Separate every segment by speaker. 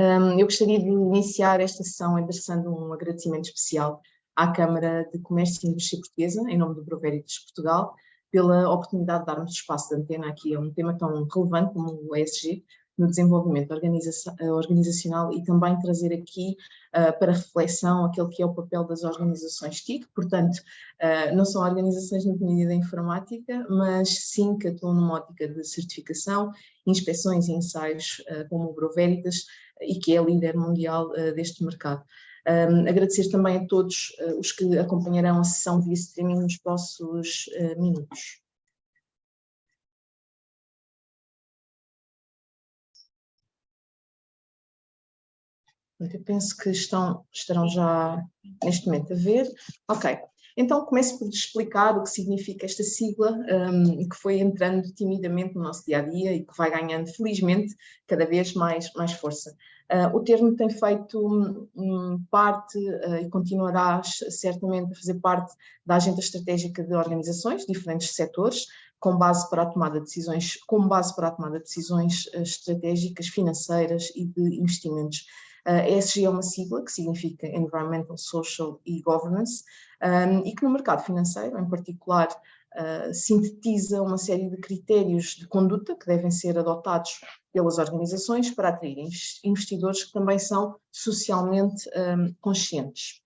Speaker 1: Eu gostaria de iniciar esta sessão endereçando um agradecimento especial à Câmara de Comércio e Indústria Portuguesa, em nome do Provéritas Portugal, pela oportunidade de darmos espaço de antena aqui a um tema tão relevante como o ESG, no desenvolvimento organizacional e também trazer aqui para reflexão aquele que é o papel das organizações TIC, portanto, não são organizações na medida informática, mas sim que atuam numa ótica de certificação, inspeções e ensaios como o Provéritas e que é líder mundial deste mercado. Agradecer também a todos os que acompanharão a sessão via streaming nos próximos minutos. Eu penso que estarão já neste momento a ver. Ok, então começo por explicar o que significa esta sigla, que foi entrando timidamente no nosso dia-a-dia e que vai ganhando, felizmente, cada vez mais força. O termo tem feito parte e continuará certamente a fazer parte da agenda estratégica de organizações, diferentes setores, com base para a tomada de decisões, estratégicas, financeiras e de investimentos. ESG é uma sigla que significa Environmental, Social e Governance, e que no mercado financeiro, em particular, sintetiza uma série de critérios de conduta que devem ser adotados pelas organizações para atrair investidores que também são socialmente conscientes.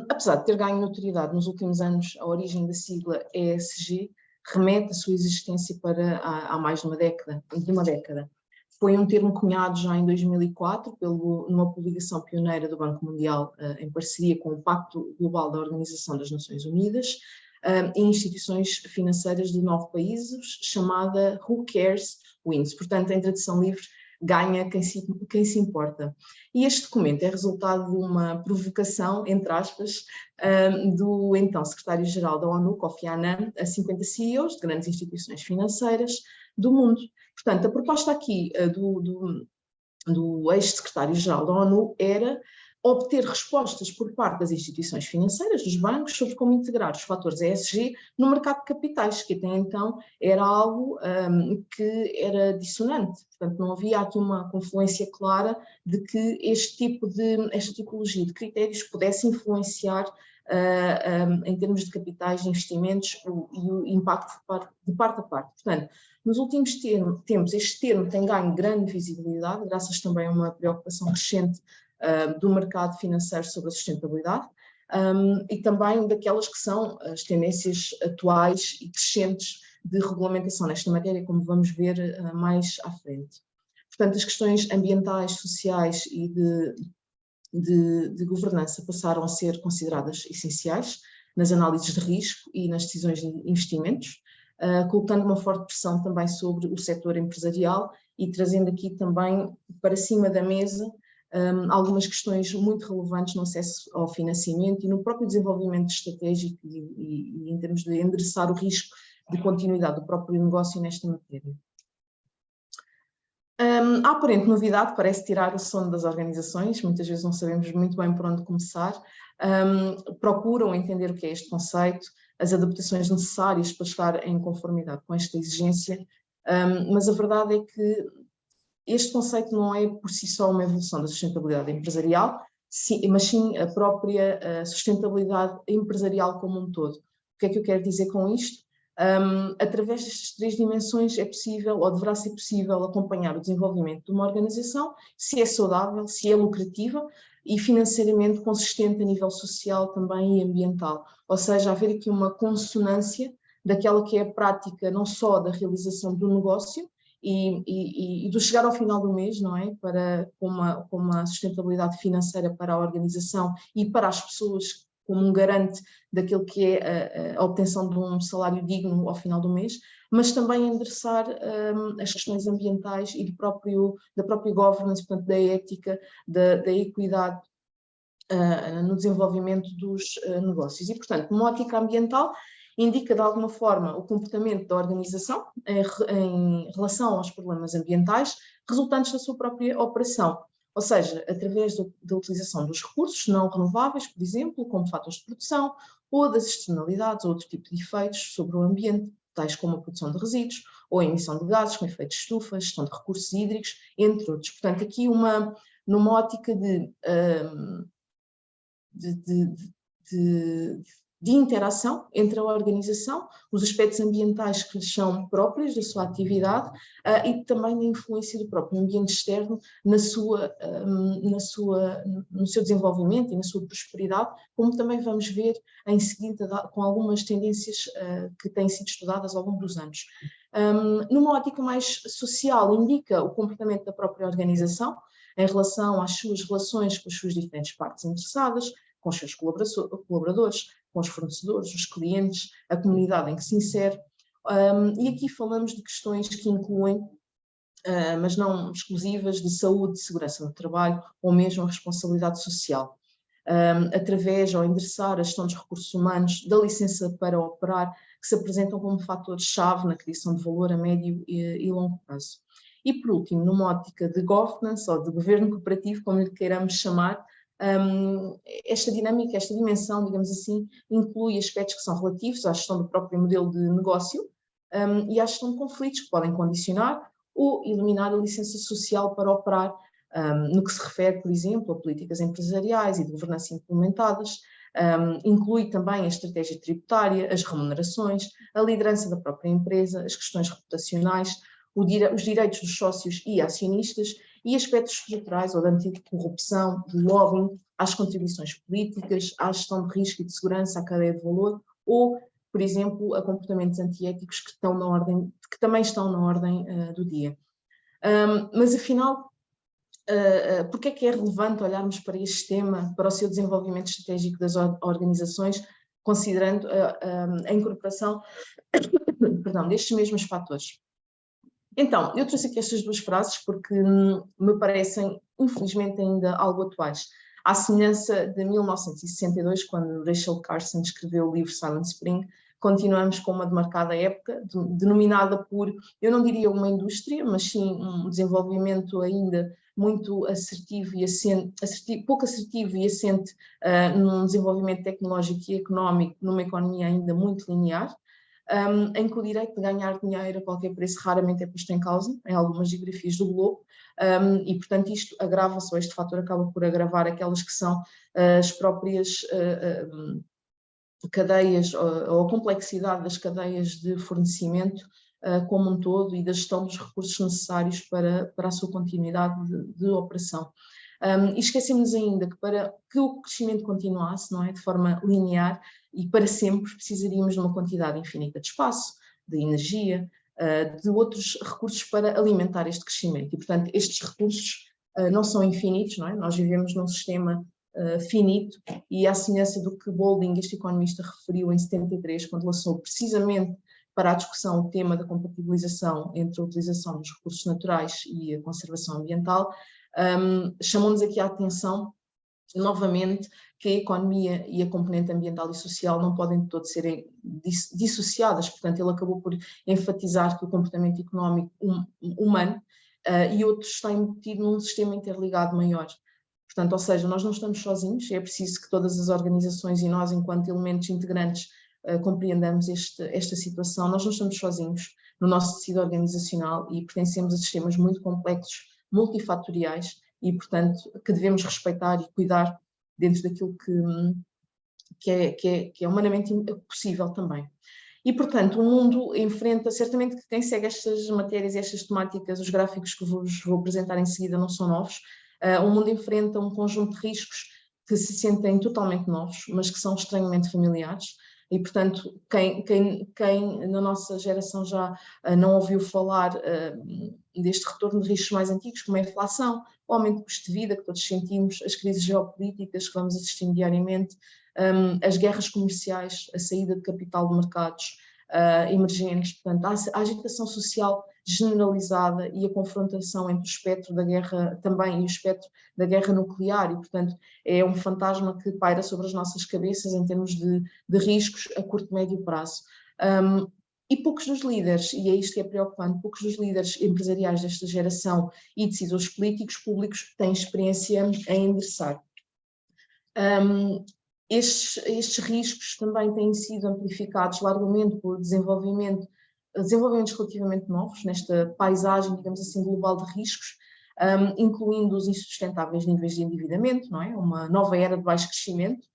Speaker 1: Apesar de ter ganho notoriedade nos últimos anos, a origem da sigla ESG remete a sua existência para há mais de uma década. Foi um termo cunhado já em 2004 numa publicação pioneira do Banco Mundial em parceria com o Pacto Global da Organização das Nações Unidas e instituições financeiras de 9 países, chamada Who Cares Wins. Portanto, em tradução livre, ganha quem se importa. E este documento é resultado de uma provocação, entre aspas, do então secretário-geral da ONU, Kofi Annan, a 50 CEOs de grandes instituições financeiras do mundo. Portanto, a proposta aqui do ex-secretário-geral da ONU era obter respostas por parte das instituições financeiras, dos bancos, sobre como integrar os fatores ESG no mercado de capitais, que até então era algo que era dissonante. Portanto, não havia aqui uma confluência clara de que esta tipologia de critérios pudesse influenciar em termos de capitais, de investimentos e o impacto de parte a parte. Portanto, nos últimos tempos, este termo tem ganho grande visibilidade, graças também a uma preocupação crescente do mercado financeiro sobre a sustentabilidade e também daquelas que são as tendências atuais e crescentes de regulamentação nesta matéria, como vamos ver mais à frente. Portanto, as questões ambientais, sociais e de governança passaram a ser consideradas essenciais nas análises de risco e nas decisões de investimentos, colocando uma forte pressão também sobre o setor empresarial e trazendo aqui também para cima da mesa algumas questões muito relevantes no acesso ao financiamento e no próprio desenvolvimento estratégico e em termos de endereçar o risco de continuidade do próprio negócio nesta matéria. A aparente novidade parece tirar o sono das organizações, muitas vezes não sabemos muito bem por onde começar, procuram entender o que é este conceito, as adaptações necessárias para estar em conformidade com esta exigência, mas a verdade é que este conceito não é por si só uma evolução da sustentabilidade empresarial, mas sim a própria sustentabilidade empresarial como um todo. O que é que eu quero dizer com isto? Através destas 3 dimensões é possível, ou deverá ser possível, acompanhar o desenvolvimento de uma organização, se é saudável, se é lucrativa e financeiramente consistente a nível social também e ambiental. Ou seja, haver aqui uma consonância daquela que é a prática não só da realização do negócio e do chegar ao final do mês, não é? Com uma sustentabilidade financeira para a organização e para as pessoas como um garante daquilo que é a obtenção de um salário digno ao final do mês, mas também endereçar as questões ambientais e da própria governance, portanto, da ética, da equidade no desenvolvimento dos negócios. E, portanto, numa ótica ambiental, indica de alguma forma o comportamento da organização em relação aos problemas ambientais resultantes da sua própria operação. Ou seja, através da utilização dos recursos não renováveis, por exemplo, como fatores de produção, ou das externalidades, ou outro tipo de efeitos sobre o ambiente. tais como a produção de resíduos, ou a emissão de gases com efeito de estufa, gestão de recursos hídricos, entre outros. Portanto, aqui numa ótica de interação entre a organização, os aspectos ambientais que lhes são próprios da sua atividade e também da influência do próprio ambiente externo no seu desenvolvimento e na sua prosperidade, como também vamos ver em seguida com algumas tendências que têm sido estudadas ao longo dos anos. Numa ótica mais social, indica o comportamento da própria organização em relação às suas relações com as suas diferentes partes interessadas, com os seus colaboradores, com os fornecedores, os clientes, a comunidade em que se insere. E aqui falamos de questões que incluem, mas não exclusivas, de saúde, segurança no trabalho ou mesmo a responsabilidade social. Através ou endereçar a gestão dos recursos humanos, da licença para operar, que se apresentam como fatores-chave na criação de valor a médio e longo prazo. E, por último, numa ótica de governance ou de governo cooperativo, como lhe queiramos chamar, esta dinâmica, esta dimensão, digamos assim, inclui aspectos que são relativos à gestão do próprio modelo de negócio e à gestão de conflitos que podem condicionar ou eliminar a licença social para operar, no que se refere, por exemplo, a políticas empresariais e de governança implementadas. Inclui também a estratégia tributária, as remunerações, a liderança da própria empresa, as questões reputacionais, os direitos dos sócios e acionistas e aspectos estruturais ou de anticorrupção, de lobbying, às contribuições políticas, à gestão de risco e de segurança, à cadeia de valor ou, por exemplo, a comportamentos antiéticos que também estão na ordem do dia. Mas, afinal, porque é que é relevante olharmos para este tema, para o seu desenvolvimento estratégico das organizações, considerando a incorporação destes mesmos fatores? Então, eu trouxe aqui estas duas frases porque me parecem, infelizmente, ainda algo atuais. À semelhança de 1962, quando Rachel Carson escreveu o livro Silent Spring, continuamos com uma demarcada época, denominada por, eu não diria uma indústria, mas sim um desenvolvimento ainda muito assertivo e pouco assertivo e assente num desenvolvimento tecnológico e económico, numa economia ainda muito linear, em que o direito de ganhar dinheiro a qualquer preço raramente é posto em causa, em algumas geografias do globo, e, portanto, isto agrava-se, ou este fator acaba por agravar aquelas que são as próprias cadeias, ou a complexidade das cadeias de fornecimento como um todo e da gestão dos recursos necessários para a sua continuidade de operação. E esquecemos ainda que para que o crescimento continuasse, não é, de forma linear e para sempre, precisaríamos de uma quantidade infinita de espaço, de energia, de outros recursos para alimentar este crescimento. E, portanto, estes recursos não são infinitos, não é? Nós vivemos num sistema finito e à semelhança do que Boulding, este economista, referiu em 73, quando lançou precisamente para a discussão o tema da compatibilização entre a utilização dos recursos naturais e a conservação ambiental, chamou-nos aqui a atenção, novamente, que a economia e a componente ambiental e social não podem de todo ser dissociadas. Portanto, ele acabou por enfatizar que o comportamento económico humano e outros está embutido num sistema interligado maior. Portanto, ou seja, nós não estamos sozinhos, é preciso que todas as organizações e nós, enquanto elementos integrantes, compreendamos esta situação. Nós não estamos sozinhos no nosso tecido organizacional e pertencemos a sistemas muito complexos, multifatoriais, e, portanto, que devemos respeitar e cuidar dentro daquilo que é humanamente possível também. E, portanto, o mundo enfrenta, certamente que quem segue estas matérias e estas temáticas, os gráficos que vos vou apresentar em seguida não são novos, o mundo enfrenta um conjunto de riscos que se sentem totalmente novos, mas que são estranhamente familiares. E, portanto, quem na nossa geração já não ouviu falar deste retorno de riscos mais antigos, como a inflação, o aumento do custo de vida que todos sentimos, as crises geopolíticas que vamos assistindo diariamente, as guerras comerciais, a saída de capital de mercados emergentes, portanto, a agitação social generalizada e a confrontação entre o espectro da guerra também e o espectro da guerra nuclear e, portanto, é um fantasma que paira sobre as nossas cabeças em termos de riscos a curto e médio prazo. E poucos dos líderes, e é isto que é preocupante, poucos dos líderes empresariais desta geração e decisores políticos públicos têm experiência em endereçar. Estes riscos também têm sido amplificados largamente pelo desenvolvimento desenvolvimentos relativamente novos nesta paisagem, digamos assim, global de riscos, incluindo os insustentáveis níveis de endividamento, não é? Uma nova era de baixo crescimento.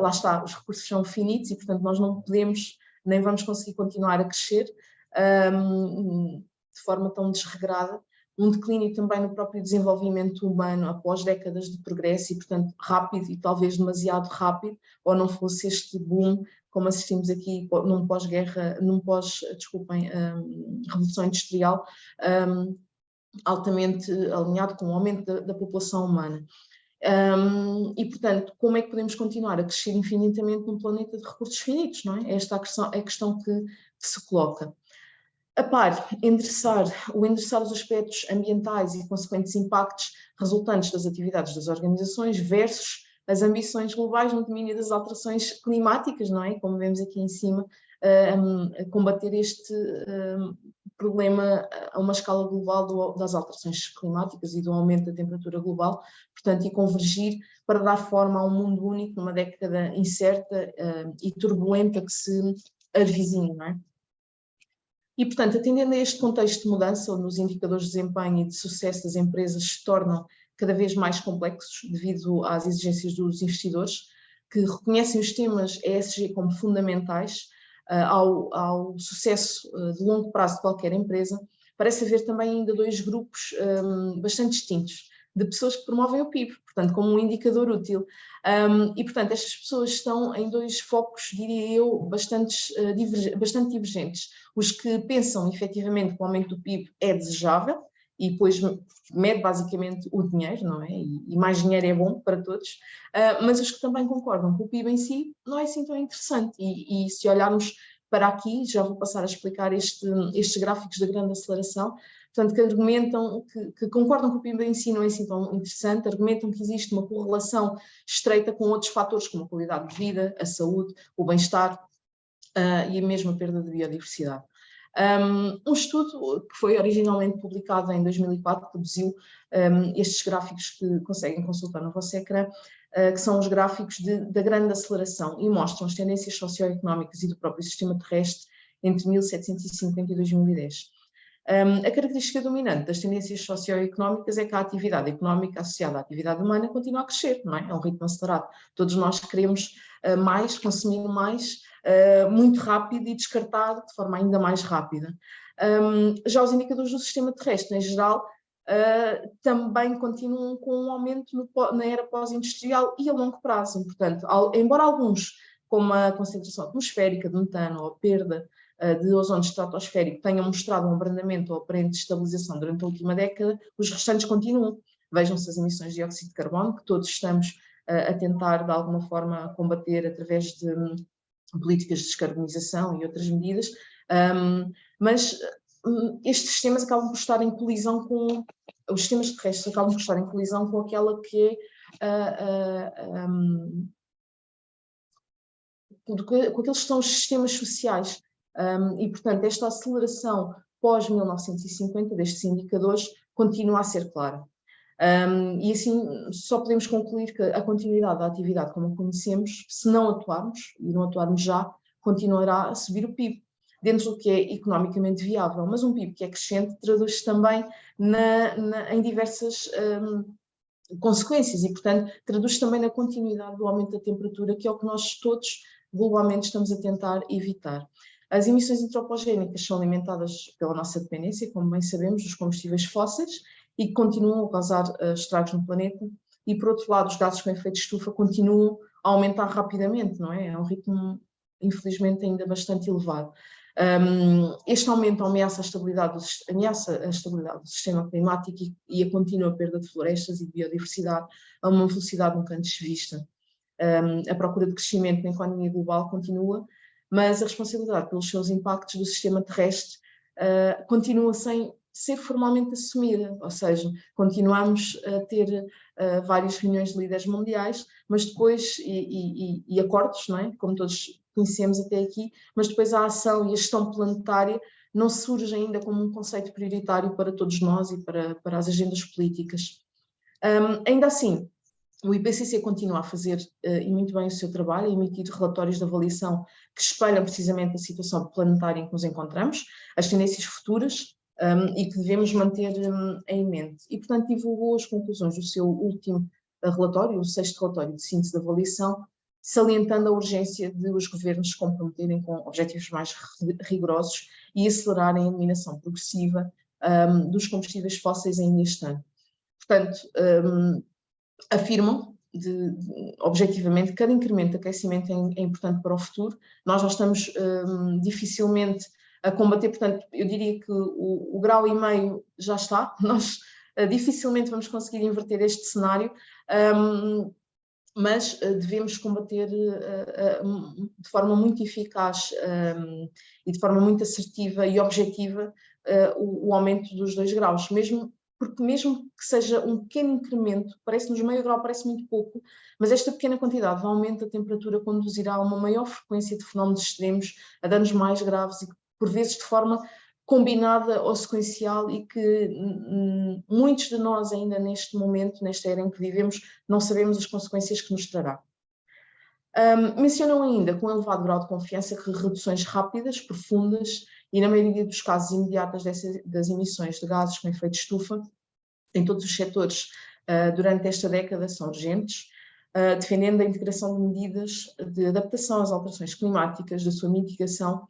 Speaker 1: Lá está, os recursos são finitos e, portanto, nós não podemos, nem vamos conseguir continuar a crescer de forma tão desregrada. Um declínio também no próprio desenvolvimento humano após décadas de progresso e, portanto, rápido e talvez demasiado rápido, ou não fosse este boom, como assistimos aqui num pós-guerra, revolução industrial, altamente alinhado com o aumento da população humana. E, portanto, como é que podemos continuar a crescer infinitamente num planeta de recursos finitos, não é? Esta é a questão que se coloca. A par, endereçar os aspectos ambientais e consequentes impactos resultantes das atividades das organizações versus as ambições globais no domínio das alterações climáticas, não é? Como vemos aqui em cima, combater este problema a uma escala global das alterações climáticas e do aumento da temperatura global, portanto, e convergir para dar forma a um mundo único numa década incerta e turbulenta que se avizinha, não é? E, portanto, atendendo a este contexto de mudança, onde os indicadores de desempenho e de sucesso das empresas se tornam cada vez mais complexos devido às exigências dos investidores, que reconhecem os temas ESG como fundamentais ao sucesso de longo prazo de qualquer empresa, parece haver também ainda dois grupos bastante distintos, de pessoas que promovem o PIB, portanto, como um indicador útil. E, portanto, estas pessoas estão em dois focos, diria eu, bastante divergentes. Os que pensam, efetivamente, que o aumento do PIB é desejável, e depois mede basicamente o dinheiro, não é? E mais dinheiro é bom para todos, mas os que também concordam que o PIB em si não é assim tão interessante. E se olharmos para aqui, já vou passar a explicar estes gráficos da grande aceleração, portanto, que argumentam, que concordam que o PIB em si não é assim tão interessante, argumentam que existe uma correlação estreita com outros fatores, como a qualidade de vida, a saúde, o bem-estar e a mesma perda de biodiversidade. Um estudo que foi originalmente publicado em 2004 produziu estes gráficos que conseguem consultar no vosso ecrã, que são os gráficos da grande aceleração e mostram as tendências socioeconómicas e do próprio sistema terrestre entre 1750 e 2010. A característica dominante das tendências socioeconómicas é que a atividade económica associada à atividade humana continua a crescer, não é? É um ritmo acelerado. Todos nós queremos mais, consumir mais, muito rápido e descartar de forma ainda mais rápida. Já os indicadores do sistema terrestre, em geral, também continuam com um aumento na era pós-industrial e a longo prazo. Portanto, embora alguns, como a concentração atmosférica de metano ou a perda de ozono estratosférico, tenham mostrado um abrandamento ou aparente estabilização durante a última década, os restantes continuam. Vejam-se as emissões de dióxido de carbono, que todos estamos a tentar, de alguma forma, combater através de políticas de descarbonização e outras medidas, mas estes sistemas acabam por estar em colisão com, os sistemas terrestres acabam por estar em colisão com aquela que é com aqueles que são os sistemas sociais. E, portanto, esta aceleração pós-1950 destes indicadores continua a ser clara. E assim só podemos concluir que a continuidade da atividade como a conhecemos, se não atuarmos, e não atuarmos já, continuará a subir o PIB, dentro do que é economicamente viável. Mas um PIB que é crescente traduz-se também em diversas consequências e, portanto, traduz-se também na continuidade do aumento da temperatura, que é o que nós todos globalmente estamos a tentar evitar. As emissões antropogénicas são alimentadas pela nossa dependência, como bem sabemos, dos combustíveis fósseis e que continuam a causar estragos no planeta. E, por outro lado, os gases com efeito de estufa continuam a aumentar rapidamente, não é? É um ritmo, infelizmente, ainda bastante elevado. Este aumento ameaça a estabilidade do sistema climático e a contínua perda de florestas e de biodiversidade a uma velocidade nunca antes vista. A procura de crescimento na economia global continua, mas a responsabilidade pelos seus impactos do sistema terrestre continua sem ser formalmente assumida, ou seja, continuamos a ter várias reuniões de líderes mundiais, mas depois, e acordos, não é? Como todos conhecemos até aqui, mas depois a ação e a gestão planetária não surge ainda como um conceito prioritário para todos nós e para as agendas políticas. Ainda assim, O IPCC continua a fazer, e muito bem, o seu trabalho, a emitir relatórios de avaliação que espelham precisamente a situação planetária em que nos encontramos, as tendências futuras, e que devemos manter em mente. E, portanto, divulgou as conclusões do seu último relatório, o 6º relatório de síntese de avaliação, salientando a urgência de os governos se comprometerem com objetivos mais rigorosos e acelerarem a eliminação progressiva dos combustíveis fósseis ainda este ano. Portanto, afirmam, objetivamente, que cada incremento de aquecimento é importante para o futuro. Nós já estamos dificilmente a combater, portanto, eu diria que o 1,5 grau já está, nós dificilmente vamos conseguir inverter este cenário, mas devemos combater de forma muito eficaz e de forma muito assertiva e objetiva o aumento dos 2 graus, porque mesmo que seja um pequeno incremento, parece-nos meio grau, parece muito pouco, mas esta pequena quantidade de aumento da temperatura conduzirá a uma maior frequência de fenómenos extremos, a danos mais graves e por vezes de forma combinada ou sequencial, e que muitos de nós ainda neste momento, nesta era em que vivemos, não sabemos as consequências que nos trará. Mencionam ainda, com elevado grau de confiança, que reduções rápidas, profundas e, na maioria dos casos, imediatas das emissões de gases com efeito de estufa em todos os setores durante esta década são urgentes, defendendo a integração de medidas de adaptação às alterações climáticas, da sua mitigação,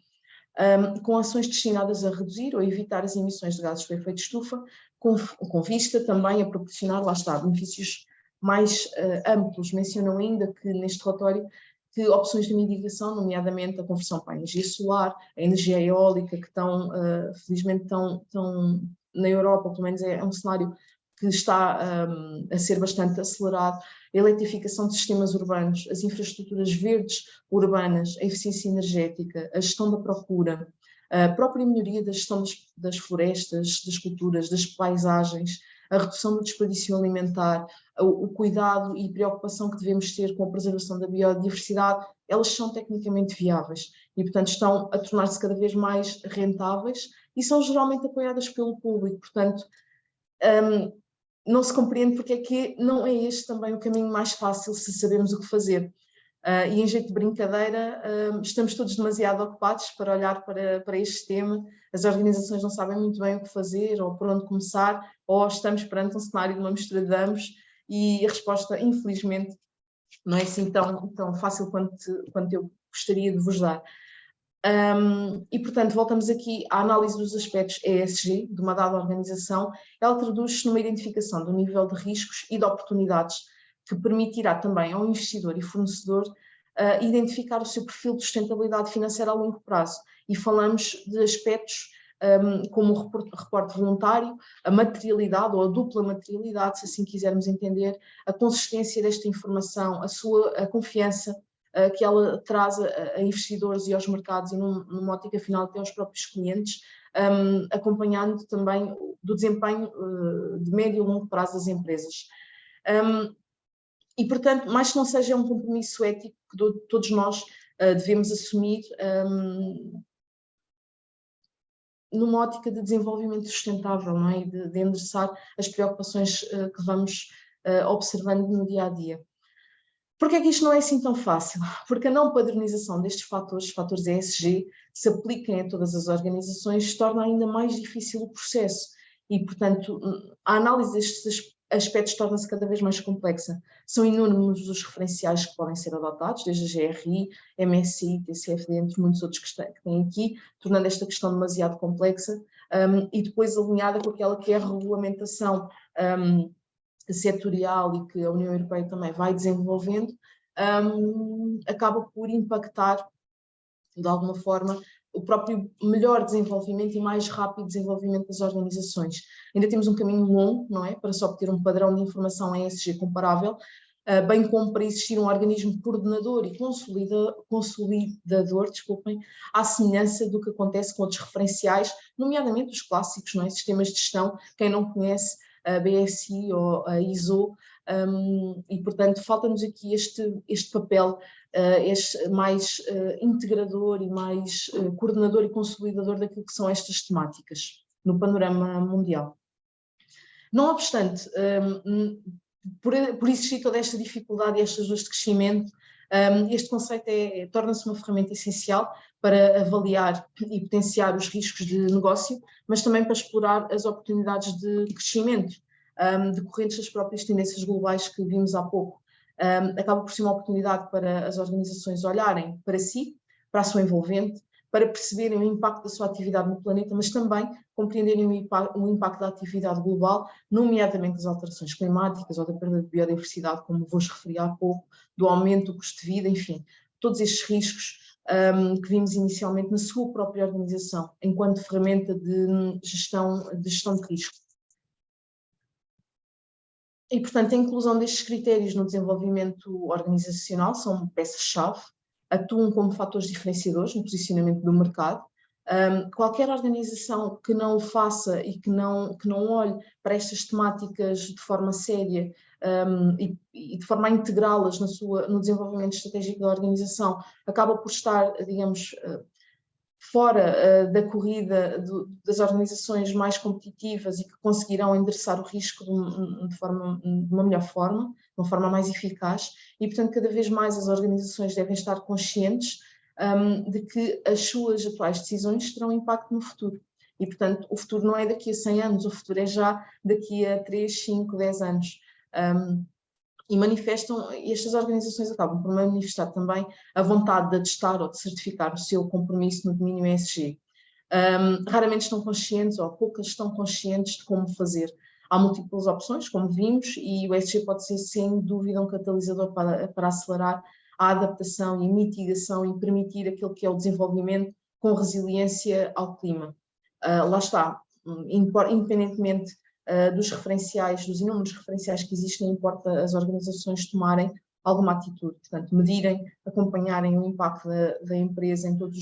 Speaker 1: com ações destinadas a reduzir ou evitar as emissões de gases com efeito de estufa, com vista também a proporcionar, lá está, benefícios mais amplos. Mencionam ainda que neste relatório que opções de mitigação, nomeadamente a conversão para a energia solar, a energia eólica, que felizmente estão na Europa, pelo menos é um cenário que está a ser bastante acelerado, a eletrificação de sistemas urbanos, as infraestruturas verdes urbanas, a eficiência energética, a gestão da procura, a própria melhoria da gestão das florestas, das culturas, das paisagens, a redução do desperdício alimentar, o cuidado e preocupação que devemos ter com a preservação da biodiversidade, elas são tecnicamente viáveis e, portanto, estão a tornar-se cada vez mais rentáveis e são geralmente apoiadas pelo público. Portanto, não se compreende porque é que não é este também o caminho mais fácil se sabemos o que fazer. E em jeito de brincadeira, estamos todos demasiado ocupados para olhar para este tema, as organizações não sabem muito bem o que fazer ou por onde começar, ou estamos perante um cenário de uma mistura de ambos e a resposta, infelizmente, não é assim tão fácil quanto eu gostaria de vos dar. E, portanto, voltamos aqui à análise dos aspectos ESG de uma dada organização. Ela traduz-se numa identificação do nível de riscos e de oportunidades que permitirá também ao investidor e fornecedor identificar o seu perfil de sustentabilidade financeira a longo prazo. E falamos de aspectos como o reporte voluntário, a materialidade ou a dupla materialidade, se assim quisermos entender, a consistência desta informação, a confiança que ela traz a investidores e aos mercados e numa ótica final até aos próprios clientes, acompanhando também do desempenho de médio e longo prazo das empresas. E, portanto, mais que não seja um compromisso ético que todos nós devemos assumir numa ótica de desenvolvimento sustentável, não é? De endereçar as preocupações que vamos observando no dia-a-dia. Porquê é que isto não é assim tão fácil? Porque a não padronização destes fatores ESG, se apliquem a todas as organizações, torna ainda mais difícil o processo e, portanto, a análise destes aspectos torna-se cada vez mais complexa. São inúmeros os referenciais que podem ser adotados, desde a GRI, MSCI, TCFD, entre muitos outros que têm aqui, tornando esta questão demasiado complexa e depois alinhada com aquela que é a regulamentação setorial e que a União Europeia também vai desenvolvendo, acaba por impactar, de alguma forma, o próprio melhor desenvolvimento e mais rápido desenvolvimento das organizações. Ainda temos um caminho longo, não é, para se obter um padrão de informação ESG comparável, bem como para existir um organismo coordenador e consolidador, desculpem, à semelhança do que acontece com outros referenciais, nomeadamente os clássicos, não é, sistemas de gestão, quem não conhece a BSI ou a ISO, e, portanto, falta-nos aqui este papel mais integrador e mais coordenador e consolidador daquilo que são estas temáticas no panorama mundial. Não obstante, por existir toda esta dificuldade e estas dores de crescimento, este conceito torna-se uma ferramenta essencial para avaliar e potenciar os riscos de negócio, mas também para explorar as oportunidades de crescimento decorrentes das próprias tendências globais que vimos há pouco. Acaba por ser uma oportunidade para as organizações olharem para si, para a sua envolvente, para perceberem o impacto da sua atividade no planeta, mas também compreenderem o impacto da atividade global, nomeadamente das alterações climáticas ou da perda de biodiversidade, como vos referi há pouco, do aumento do custo de vida, enfim, todos estes riscos que vimos inicialmente na sua própria organização, enquanto ferramenta de gestão de risco. E, portanto, a inclusão destes critérios no desenvolvimento organizacional são peças-chave, atuam como fatores diferenciadores no posicionamento do mercado. Qualquer organização que não o faça e que não olhe para estas temáticas de forma séria e de forma a integrá-las no desenvolvimento estratégico da organização, acaba por estar, digamos, fora da corrida das organizações mais competitivas e que conseguirão endereçar o risco de uma melhor forma, de uma forma mais eficaz, e portanto cada vez mais as organizações devem estar conscientes de que as suas atuais decisões terão impacto no futuro. E portanto o futuro não é daqui a 100 anos, o futuro é já daqui a 3, 5, 10 anos. E estas organizações acabam por manifestar também a vontade de atestar ou de certificar o seu compromisso no domínio ESG. Raramente estão conscientes, ou poucas estão conscientes de como fazer. Há múltiplas opções, como vimos, e o ESG pode ser, sem dúvida, um catalisador para acelerar a adaptação e a mitigação e permitir aquilo que é o desenvolvimento com resiliência ao clima. Lá está, independentemente dos referenciais, dos inúmeros referenciais que existem, importa as organizações tomarem alguma atitude, portanto, medirem, acompanharem o impacto da empresa em todos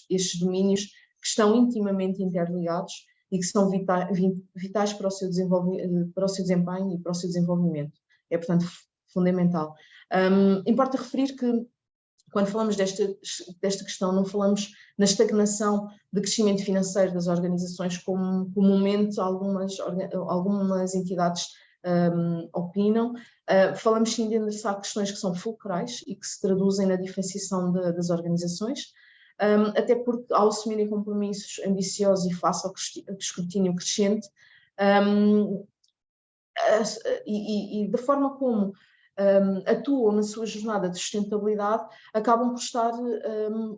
Speaker 1: estes domínios que estão intimamente interligados e que são vitais para o seu desempenho e para o seu desenvolvimento. É, portanto, fundamental. Importa referir que, quando falamos desta questão, não falamos na estagnação de crescimento financeiro das organizações, como comumente algumas entidades opinam. Falamos sim de endereçar questões que são fulcrais e que se traduzem na diferenciação das organizações, até porque, ao assumirem compromissos ambiciosos e face ao escrutínio crescente, e da forma como atuam na sua jornada de sustentabilidade, acabam por estar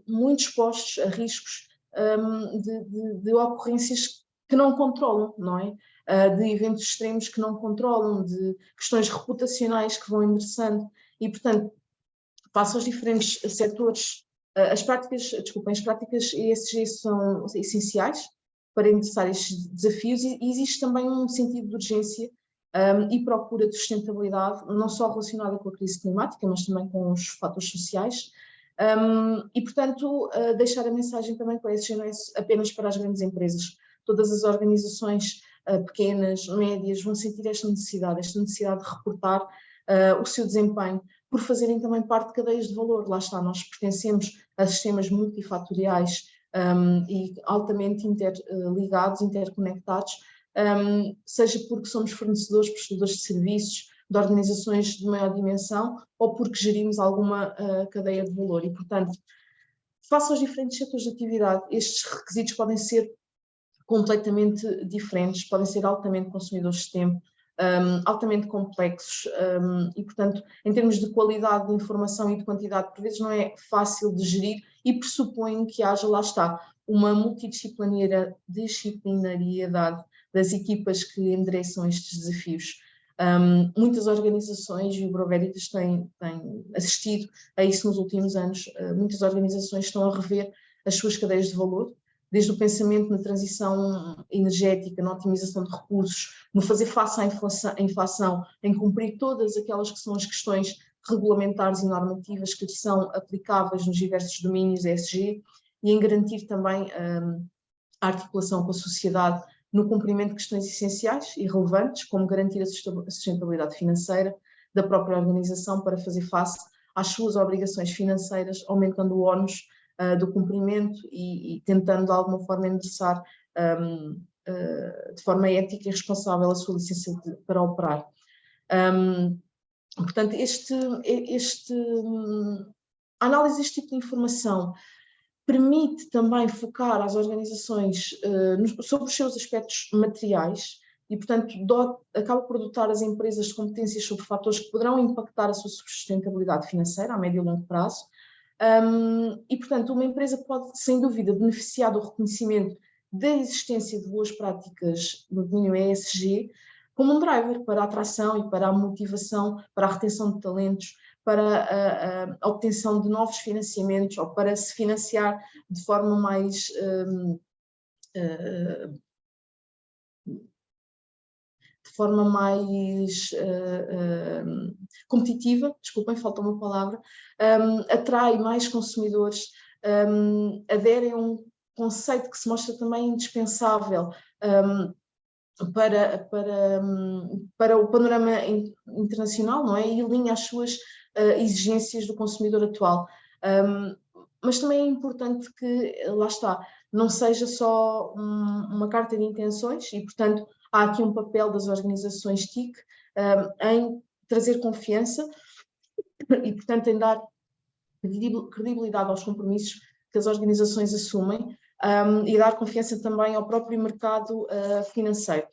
Speaker 1: muito expostos a riscos de ocorrências que não controlam, não é? De eventos extremos que não controlam, de questões reputacionais que vão endereçando e, portanto, face aos diferentes setores, as práticas ESG são essenciais para endereçar estes desafios e existe também um sentido de urgência e procura de sustentabilidade, não só relacionada com a crise climática, mas também com os fatores sociais. E, portanto, deixar a mensagem também que o ESG não é apenas para as grandes empresas. Todas as organizações pequenas, médias, vão sentir esta necessidade de reportar o seu desempenho, por fazerem também parte de cadeias de valor. Lá está, nós pertencemos a sistemas multifatoriais e altamente interligados, interconectados, seja porque somos fornecedores, prestadores de serviços, de organizações de maior dimensão, ou porque gerimos alguma cadeia de valor. E, portanto, face aos diferentes setores de atividade, estes requisitos podem ser completamente diferentes, podem ser altamente consumidores de tempo, altamente complexos e, portanto, em termos de qualidade de informação e de quantidade, por vezes não é fácil de gerir e pressupõe que haja, lá está, uma multidisciplinariedade das equipas que endereçam estes desafios. Muitas organizações, e o Bureau Veritas tem assistido a isso nos últimos anos, muitas organizações estão a rever as suas cadeias de valor, desde o pensamento na transição energética, na otimização de recursos, no fazer face à inflação, em cumprir todas aquelas que são as questões regulamentares e normativas que são aplicáveis nos diversos domínios ESG e em garantir também a articulação com a sociedade no cumprimento de questões essenciais e relevantes, como garantir a sustentabilidade financeira da própria organização para fazer face às suas obrigações financeiras, aumentando o ónus do cumprimento e tentando de alguma forma endereçar de forma ética e responsável a sua licença para operar. Portanto, a análise deste tipo de informação permite também focar as organizações sobre os seus aspectos materiais e, portanto, acaba por dotar as empresas de competências sobre fatores que poderão impactar a sua sustentabilidade financeira a médio e longo prazo. E, portanto, uma empresa pode, sem dúvida, beneficiar do reconhecimento da existência de boas práticas no domínio ESG como um driver para a atração e para a motivação, para a retenção de talentos, para a obtenção de novos financiamentos ou para se financiar de forma mais competitiva, desculpem, falta uma palavra, atrai mais consumidores, aderem a um conceito que se mostra também indispensável para o panorama internacional, não é? E alinha as suas exigências do consumidor atual. Mas também é importante que, lá está, não seja só uma carta de intenções e, portanto, há aqui um papel das organizações TIC em trazer confiança e, portanto, em dar credibilidade aos compromissos que as organizações assumem e dar confiança também ao próprio mercado financeiro.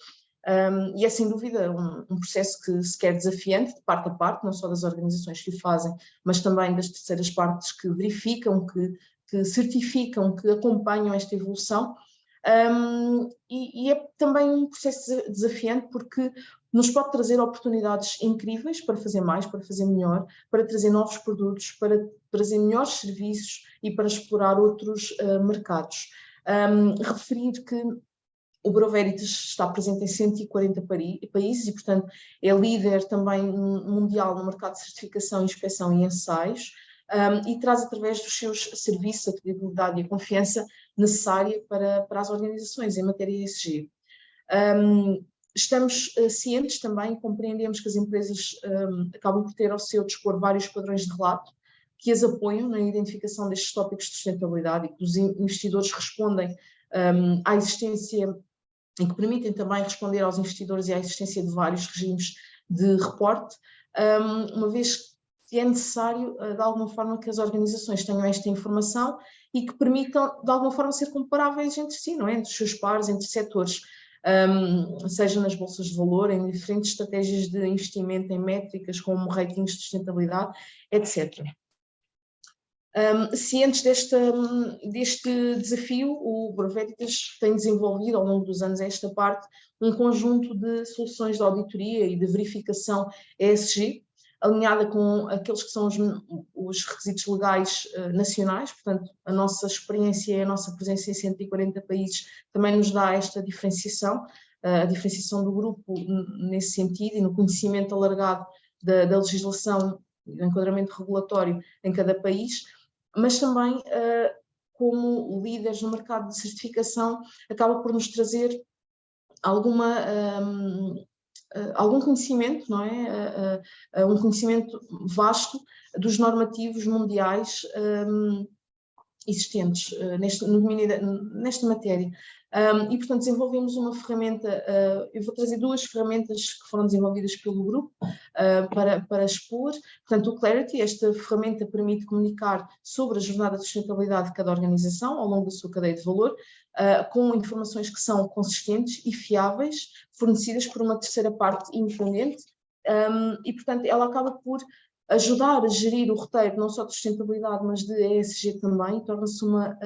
Speaker 1: E é sem dúvida um processo que se quer desafiante de parte a parte, não só das organizações que o fazem, mas também das terceiras partes que verificam, que certificam, que acompanham esta evolução. E é também um processo desafiante porque nos pode trazer oportunidades incríveis para fazer mais, para fazer melhor, para trazer novos produtos, para trazer melhores serviços e para explorar outros mercados. Referir que o Bureau Veritas está presente em 140 países e, portanto, é líder também mundial no mercado de certificação, inspeção e ensaios, e traz através dos seus serviços a credibilidade e a confiança necessária para as organizações em matéria ESG. Estamos cientes também, compreendemos que as empresas acabam por ter ao seu dispor vários padrões de relato que as apoiam na identificação destes tópicos de sustentabilidade e que os investidores respondem à existência e que permitem também responder aos investidores e à existência de vários regimes de reporte, uma vez que é necessário, de alguma forma, que as organizações tenham esta informação e que permitam, de alguma forma, ser comparáveis entre si, não é? Entre os seus pares, entre setores, seja nas bolsas de valor, em diferentes estratégias de investimento, em métricas como ratings de sustentabilidade, etc. Cientes deste desafio, o Bureau Veritas tem desenvolvido ao longo dos anos esta parte um conjunto de soluções de auditoria e de verificação ESG, alinhada com aqueles que são os requisitos legais nacionais, portanto a nossa experiência e a nossa presença em 140 países também nos dá esta diferenciação, a diferenciação do grupo nesse sentido e no conhecimento alargado da legislação e do enquadramento regulatório em cada país, mas também como líderes no mercado de certificação acaba por nos trazer algum conhecimento, não é? Um conhecimento vasto dos normativos mundiais existentes nesta matéria. E, portanto, desenvolvemos uma ferramenta, eu vou trazer duas ferramentas que foram desenvolvidas pelo grupo para expor. Portanto, o Clarity, esta ferramenta permite comunicar sobre a jornada de sustentabilidade de cada organização ao longo da sua cadeia de valor, com informações que são consistentes e fiáveis, fornecidas por uma terceira parte independente, e, portanto, ela acaba por ajudar a gerir o roteiro não só de sustentabilidade, mas de ESG também, torna-se uma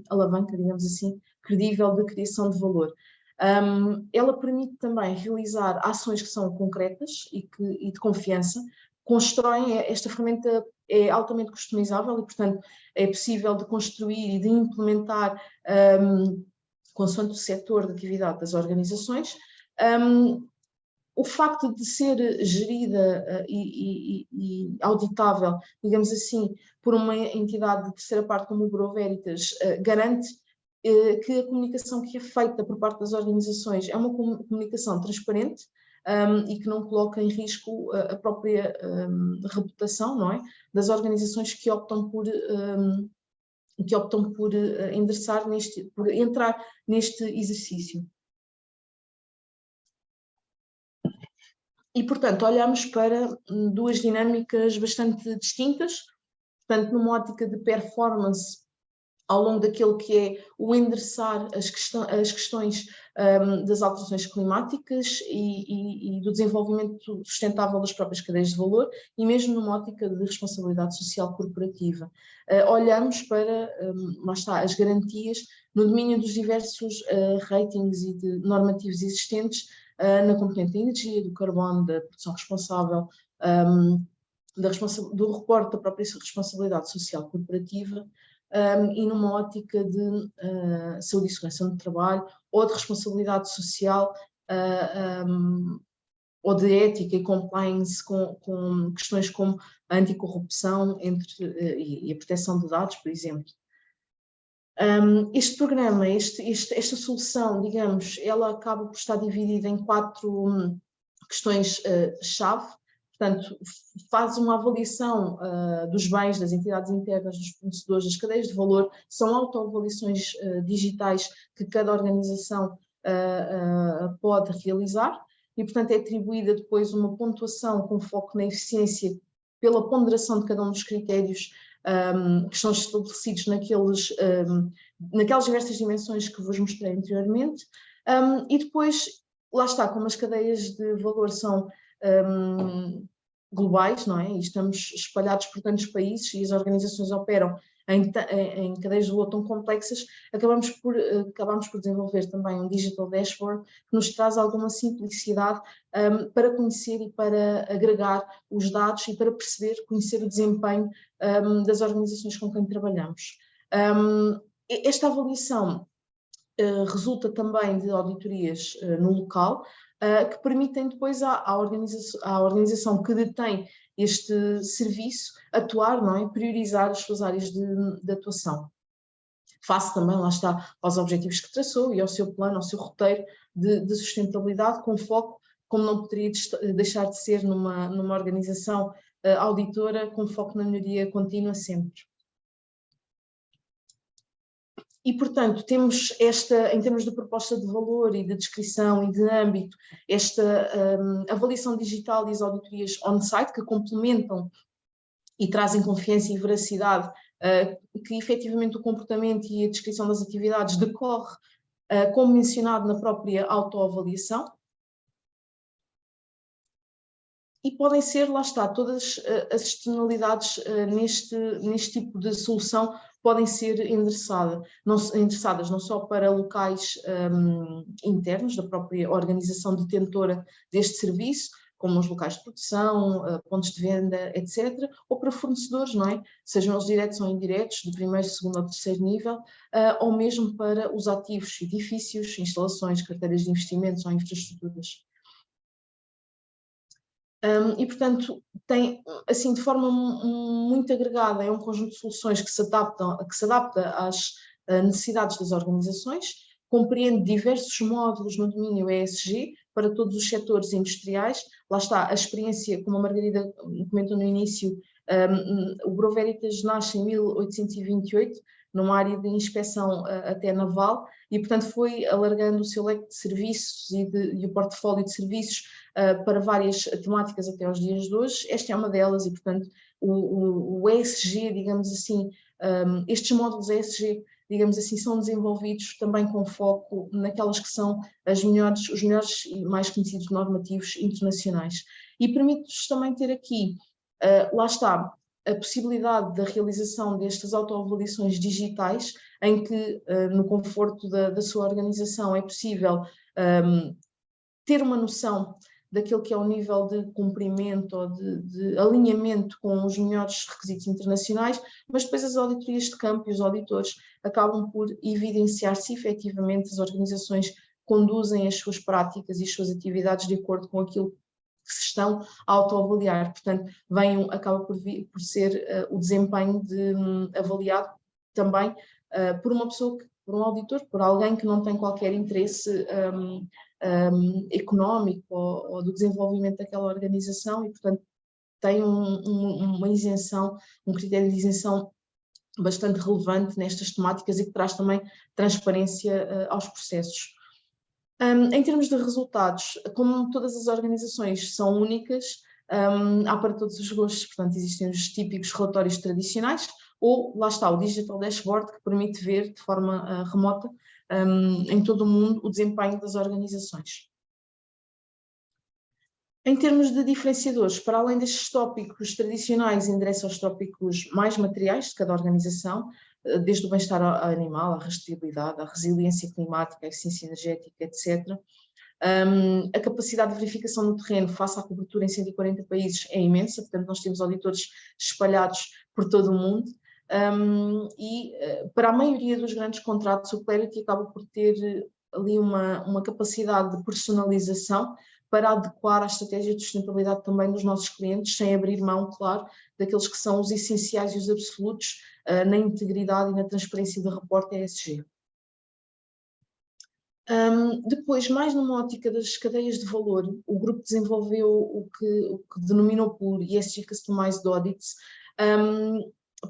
Speaker 1: alavanca, digamos assim, credível de criação de valor. Ela permite também realizar ações que são concretas e de confiança, constroem, esta ferramenta é altamente customizável e, portanto, é possível de construir e de implementar consoante o setor de atividade das organizações. O facto de ser gerida e auditável, digamos assim, por uma entidade de terceira parte como o Bureau Veritas, garante que a comunicação que é feita por parte das organizações é uma comunicação transparente e que não coloca em risco a própria reputação, não é? Das organizações que optam por por entrar neste exercício. E, portanto, olhamos para duas dinâmicas bastante distintas, portanto, numa ótica de performance ao longo daquilo que é o endereçar as questões das alterações climáticas e do desenvolvimento sustentável das próprias cadeias de valor, e mesmo numa ótica de responsabilidade social corporativa. Olhamos para, lá está, as garantias no domínio dos diversos ratings e de normativos existentes na componente da energia, do carbono, da produção responsável, do reporte da própria responsabilidade social corporativa, e numa ótica de saúde e segurança no trabalho, ou de responsabilidade social, ou de ética e compliance com questões como a anticorrupção e a proteção de dados, por exemplo. Este programa, esta solução, digamos, ela acaba por estar dividida em 4 questões-chave. Portanto, faz uma avaliação dos bens, das entidades internas, dos fornecedores, das cadeias de valor. São autoavaliações digitais que cada organização pode realizar e, portanto, é atribuída depois uma pontuação com foco na eficiência pela ponderação de cada um dos critérios que são estabelecidos naquelas diversas dimensões que vos mostrei anteriormente. E depois, lá está, como as cadeias de valor são globais, não é? E estamos espalhados por tantos países e as organizações operam em cadeias de valor tão complexas, acabamos por desenvolver também um Digital Dashboard que nos traz alguma simplicidade para conhecer e para agregar os dados e para conhecer o desempenho das organizações com quem trabalhamos. Esta avaliação resulta também de auditorias no local, que permitem depois à organização que detém este serviço atuar, não é? Priorizar as suas áreas de atuação. Face também, lá está, aos objetivos que traçou e ao seu plano, ao seu roteiro de sustentabilidade, com foco, como não poderia deixar de ser numa organização auditora, com foco na melhoria contínua sempre. E, portanto, temos em termos de proposta de valor e de descrição e de âmbito, esta avaliação digital e as auditorias on-site que complementam e trazem confiança e veracidade que efetivamente o comportamento e a descrição das atividades decorre, como mencionado na própria autoavaliação. E podem ser, lá está, todas as externalidades neste tipo de solução podem ser endereçadas não só para locais internos da própria organização detentora deste serviço, como os locais de produção, pontos de venda, etc., ou para fornecedores, não é? Sejam eles diretos ou indiretos, de primeiro, segundo ou terceiro nível, ou mesmo para os ativos, edifícios, instalações, carteiras de investimentos ou infraestruturas. E, portanto, tem, assim, de forma muito agregada, é um conjunto de soluções que se adapta às necessidades das organizações, compreende diversos módulos no domínio ESG para todos os setores industriais. Lá está a experiência, como a Margarida comentou no início, o Bureau Veritas nasce em 1828, numa área de inspeção até naval, e, portanto, foi alargando o seu leque de serviços e o portfólio de serviços para várias temáticas até aos dias de hoje. Esta é uma delas e, portanto, o ESG, digamos assim, estes módulos ESG, digamos assim, são desenvolvidos também com foco naquelas que são os melhores e mais conhecidos normativos internacionais. E permite-nos também ter aqui, lá está, a possibilidade da realização destas autoavaliações digitais, em que, no conforto da sua organização, é possível ter uma noção daquilo que é o nível de cumprimento ou de alinhamento com os melhores requisitos internacionais, mas depois as auditorias de campo e os auditores acabam por evidenciar se efetivamente as organizações conduzem as suas práticas e as suas atividades de acordo com aquilo que se estão a autoavaliar. Portanto, acaba por ser o desempenho avaliado também por uma pessoa, por um auditor, por alguém que não tem qualquer interesse económico ou do desenvolvimento daquela organização e, portanto, tem uma isenção, um critério de isenção bastante relevante nestas temáticas e que traz também transparência aos processos. Em termos de resultados, como todas as organizações são únicas, há para todos os gostos, portanto existem os típicos relatórios tradicionais, ou lá está o Digital Dashboard, que permite ver de forma remota em todo o mundo o desempenho das organizações. Em termos de diferenciadores, para além destes tópicos tradicionais, endereça aos tópicos mais materiais de cada organização, desde o bem-estar animal, a rastreabilidade, a resiliência climática, a eficiência energética, etc. A capacidade de verificação no terreno face à cobertura em 140 países é imensa, portanto nós temos auditores espalhados por todo o mundo. Para a maioria dos grandes contratos, o Clarity acaba por ter ali uma capacidade de personalização para adequar à estratégia de sustentabilidade também dos nossos clientes, sem abrir mão, claro, daqueles que são os essenciais e os absolutos na integridade e na transparência do reporte ESG. Depois, mais numa ótica das cadeias de valor, o grupo desenvolveu o que denominou por ESG Customized Audits,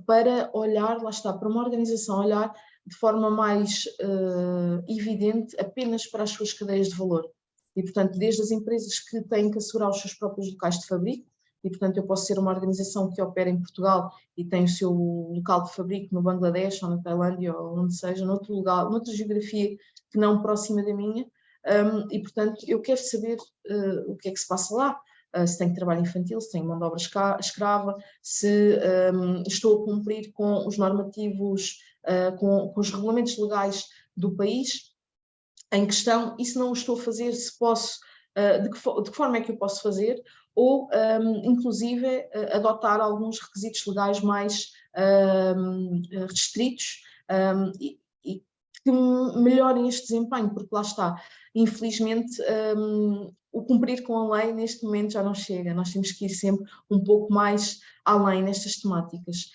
Speaker 1: para olhar, lá está, para uma organização olhar de forma mais evidente apenas para as suas cadeias de valor. E, portanto, desde as empresas que têm que assegurar os seus próprios locais de fabrico, e, portanto, eu posso ser uma organização que opera em Portugal e tem o seu local de fabrico no Bangladesh ou na Tailândia ou onde seja, noutro lugar, noutra geografia que não próxima da minha, e, portanto, eu quero saber o que é que se passa lá, se tem trabalho infantil, se tem mão de obra escrava, se estou a cumprir com os normativos, com os regulamentos legais do país em questão, e se não o estou a fazer, se posso, de que forma é que eu posso fazer, ou inclusive adotar alguns requisitos legais mais restritos e que melhorem este desempenho, porque lá está, infelizmente o cumprir com a lei neste momento já não chega, nós temos que ir sempre um pouco mais além nestas temáticas.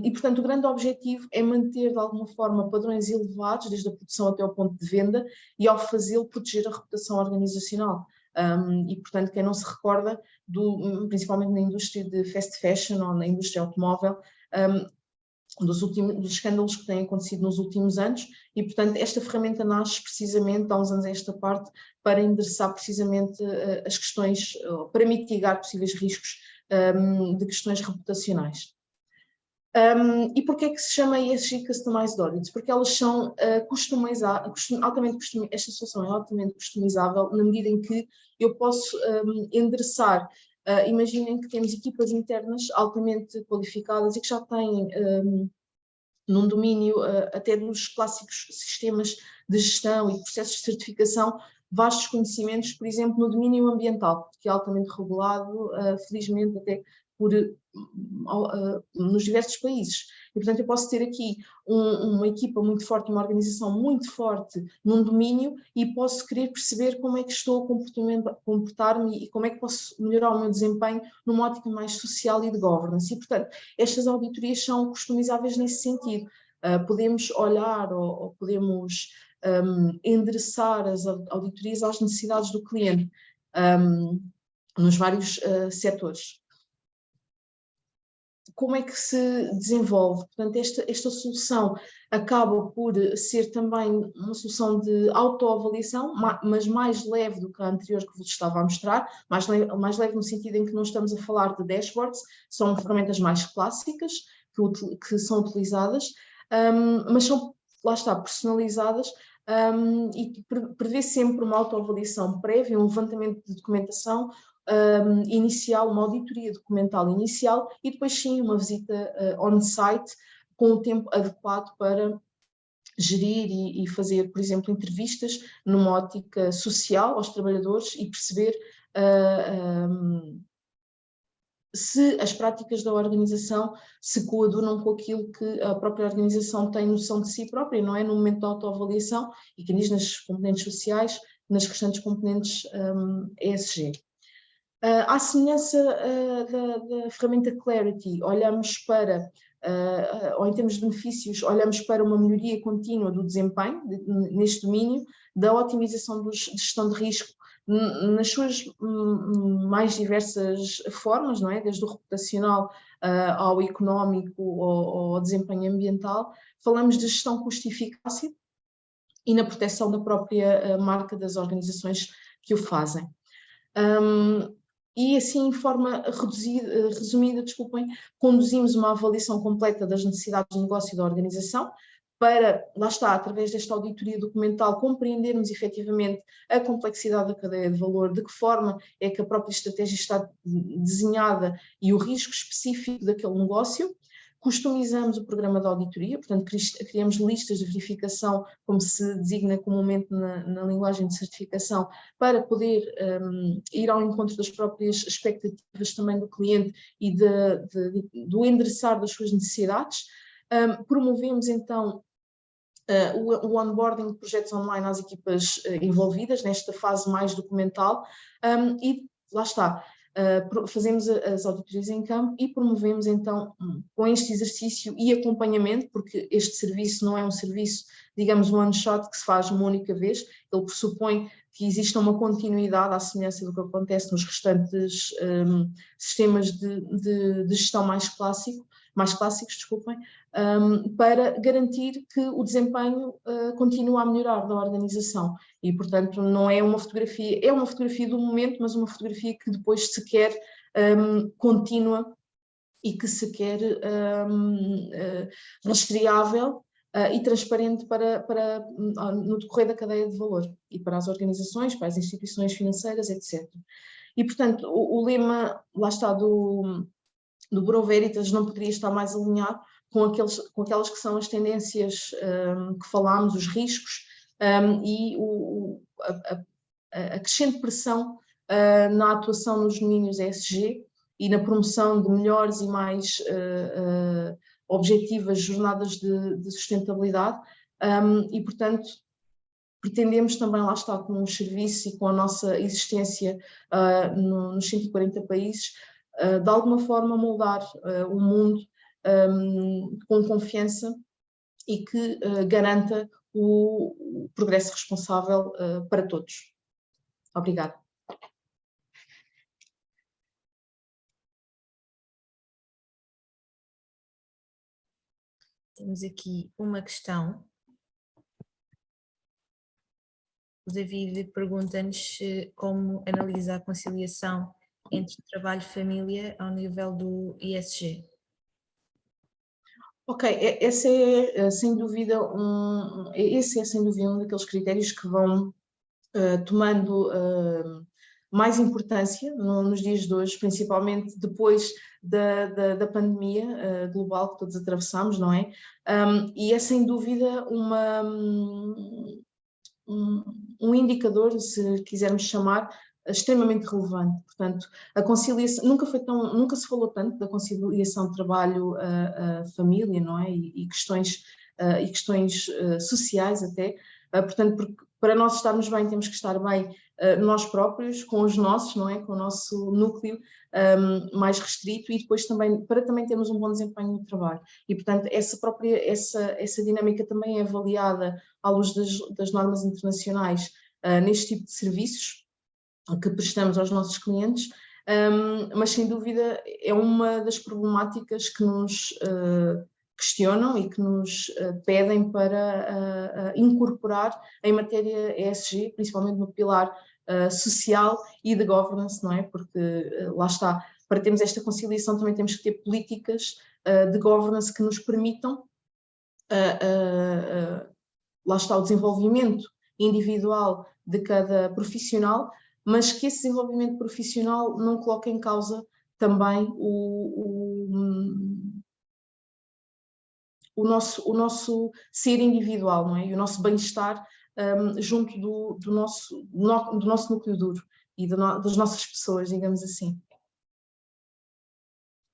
Speaker 1: E, portanto, o grande objetivo é manter, de alguma forma, padrões elevados, desde a produção até ao ponto de venda, e, ao fazê-lo, proteger a reputação organizacional. E, portanto, quem não se recorda, principalmente na indústria de fast fashion ou na indústria automóvel, dos escândalos que têm acontecido nos últimos anos, e, portanto, esta ferramenta nasce precisamente, há uns anos a esta parte, para endereçar precisamente as questões, para mitigar possíveis riscos de questões reputacionais. E porquê é que se chama ESG Customized Audits? Porque elas são esta solução é altamente customizável na medida em que eu posso endereçar, imaginem que temos equipas internas altamente qualificadas e que já têm num domínio até dos clássicos sistemas de gestão e processos de certificação, vastos conhecimentos, por exemplo, no domínio ambiental, que é altamente regulado, felizmente até nos diversos países. E, portanto, eu posso ter aqui uma equipa muito forte, uma organização muito forte num domínio e posso querer perceber como é que estou a comportar-me e como é que posso melhorar o meu desempenho numa ótica mais social e de governance. E, portanto, estas auditorias são customizáveis nesse sentido. Podemos olhar ou podemos endereçar as auditorias às necessidades do cliente nos vários setores. Como é que se desenvolve? Portanto, esta solução acaba por ser também uma solução de autoavaliação, mas mais leve do que a anterior que vos estava a mostrar, mais leve no sentido em que não estamos a falar de dashboards, são ferramentas mais clássicas que são utilizadas, mas são, lá está, personalizadas e prevê sempre uma autoavaliação prévia, um levantamento de documentação inicial, uma auditoria documental inicial e depois sim uma visita on-site com o tempo adequado para gerir e fazer, por exemplo, entrevistas numa ótica social aos trabalhadores e perceber se as práticas da organização se coadunam com aquilo que a própria organização tem noção de si própria, não é? No momento da autoavaliação, e que diz nas componentes sociais, nas restantes componentes ESG. À semelhança da ferramenta Clarity, olhamos para, ou em termos de benefícios, olhamos para uma melhoria contínua do desempenho neste domínio, da otimização de gestão de risco nas suas mais diversas formas, não é? Desde o reputacional ao económico ou ao desempenho ambiental. Falamos de gestão custo e eficácia e na proteção da própria marca das organizações que o fazem. E assim, em forma resumida, conduzimos uma avaliação completa das necessidades de negócio da organização, para, lá está, através desta auditoria documental, compreendermos efetivamente a complexidade da cadeia de valor, de que forma é que a própria estratégia está desenhada e o risco específico daquele negócio. Customizamos o programa de auditoria, portanto, criamos listas de verificação, como se designa comumente na linguagem de certificação, para poder ir ao encontro das próprias expectativas também do cliente e do endereçar das suas necessidades. Promovemos, então, o onboarding de projetos online às equipas envolvidas nesta fase mais documental e lá está, fazemos as auditorias em campo e promovemos então com este exercício e acompanhamento, porque este serviço não é um serviço, digamos, one shot que se faz uma única vez, ele pressupõe que exista uma continuidade à semelhança do que acontece nos restantes sistemas de gestão mais clássicos, para garantir que o desempenho continua a melhorar da organização. E, portanto, não é uma fotografia, é uma fotografia do momento, mas uma fotografia que depois se quer contínua e que se quer rastreável e transparente no decorrer da cadeia de valor e para as organizações, para as instituições financeiras, etc. E, portanto, o lema, lá está, do Bureau Veritas não poderia estar mais alinhado com aquelas que são as tendências que falámos, os riscos e a crescente pressão na atuação nos domínios ESG e na promoção de melhores e mais objetivas jornadas de sustentabilidade e, portanto, pretendemos também, lá está, com os serviços e com a nossa existência nos 140 países, de alguma forma moldar o mundo com confiança e que garanta o progresso responsável para todos. Obrigada.
Speaker 2: Temos aqui uma questão. O David pergunta-nos como analisa a conciliação entre trabalho e família ao nível do ESG.
Speaker 1: Ok, esse é sem dúvida um daqueles critérios que vão tomando mais importância nos dias de hoje, principalmente depois da pandemia global que todos atravessamos, não é? E é sem dúvida um indicador, se quisermos chamar, extremamente relevante. Portanto, a conciliação, nunca se falou tanto da conciliação de trabalho-família, não é? E questões sociais até. Portanto, porque para nós estarmos bem, temos que estar bem nós próprios, com os nossos, não é? Com o nosso núcleo mais restrito e depois também, para também termos um bom desempenho no trabalho. E, portanto, essa dinâmica também é avaliada à luz das normas internacionais neste tipo de serviços que prestamos aos nossos clientes, mas sem dúvida é uma das problemáticas que nos questionam e que nos pedem para incorporar em matéria ESG, principalmente no pilar social e de governance, não é? Porque lá está, para termos esta conciliação também temos que ter políticas de governance que nos permitam, lá está, o desenvolvimento individual de cada profissional, mas que esse desenvolvimento profissional não coloque em causa também o nosso ser individual, não é? E o nosso bem-estar junto do nosso núcleo duro e das nossas pessoas, digamos assim.